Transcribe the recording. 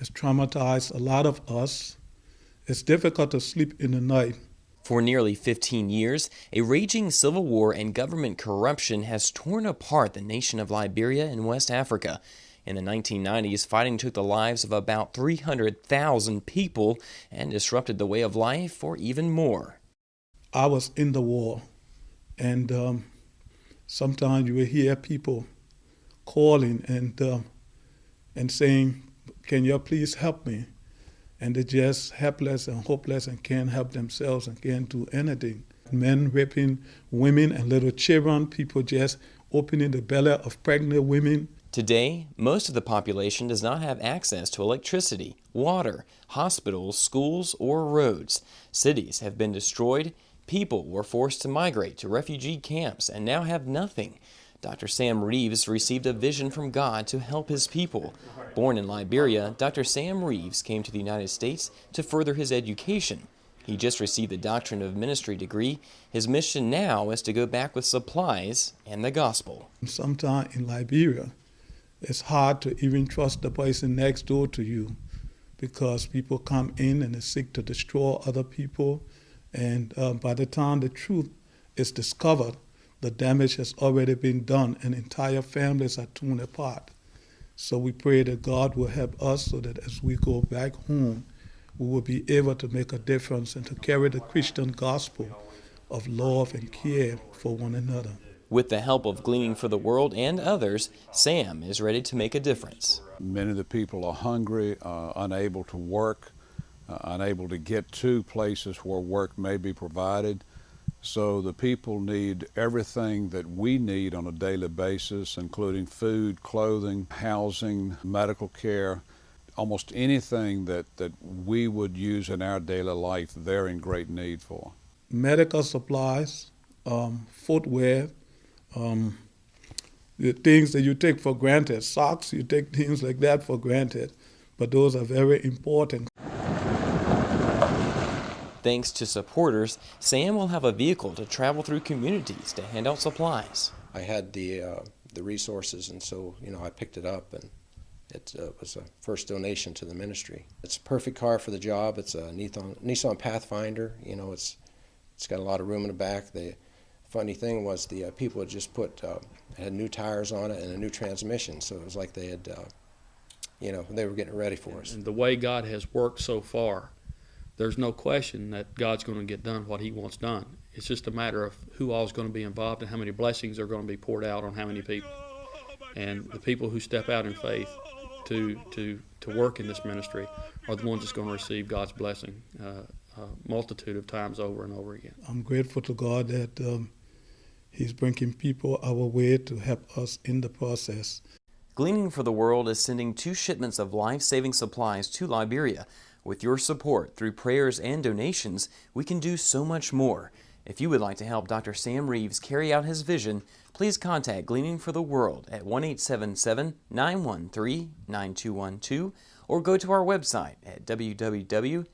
It's traumatized a lot of us. It's difficult to sleep in the night. For nearly 15 years, a raging civil war and government corruption has torn apart the nation of Liberia in West Africa. In the 1990s, fighting took the lives of about 300,000 people and disrupted the way of life for even more. I was in the war, and sometimes you will hear people calling and saying, "Can you please help me?" And they're just helpless and hopeless and can't help themselves and can't do anything. Men raping women and little children, people just opening the belly of pregnant women. Today, most of the population does not have access to electricity, water, hospitals, schools, or roads. Cities have been destroyed. People were forced to migrate to refugee camps and now have nothing. Dr. Sam Reeves received a vision from God to help his people. Born in Liberia, Dr. Sam Reeves came to the United States to further his education. He just received the Doctrine of Ministry degree. His mission now is to go back with supplies and the gospel. Sometimes in Liberia, it's hard to even trust the person next door to you because people come in and they seek to destroy other people. And by the time the truth is discovered, the damage has already been done and entire families are torn apart. So we pray that God will help us so that as we go back home, we will be able to make a difference and to carry the Christian gospel of love and care for one another. With the help of Gleaning for the World and others, Sam is ready to make a difference. Many of the people are hungry, unable to work, unable to get to places where work may be provided. So the people need everything that we need on a daily basis, including food, clothing, housing, medical care, almost anything that we would use in our daily life, they're in great need for. Medical supplies, footwear, the things that you take for granted, socks, you take things like that for granted, but those are very important. Thanks to supporters, Sam will have a vehicle to travel through communities to hand out supplies. I had the resources, and so I picked it up, and it was a first donation to the ministry. It's a perfect car for the job. It's a Nissan Pathfinder. It's got a lot of room in the back. The funny thing was the people had just had new tires on it and a new transmission, so it was like they had, they were getting ready for us. And the way God has worked so far, there's no question that God's going to get done what He wants done. It's just a matter of who all is going to be involved and how many blessings are going to be poured out on how many people. And the people who step out in faith to work in this ministry are the ones that's going to receive God's blessing a multitude of times over and over again. I'm grateful to God that He's bringing people our way to help us in the process. Gleaning for the World is sending 2 shipments of life-saving supplies to Liberia. With your support through prayers and donations, we can do so much more. If you would like to help Dr. Sam Reeves carry out his vision, please contact Gleaning for the World at 1-877-913-9212 or go to our website at www.gftw.org.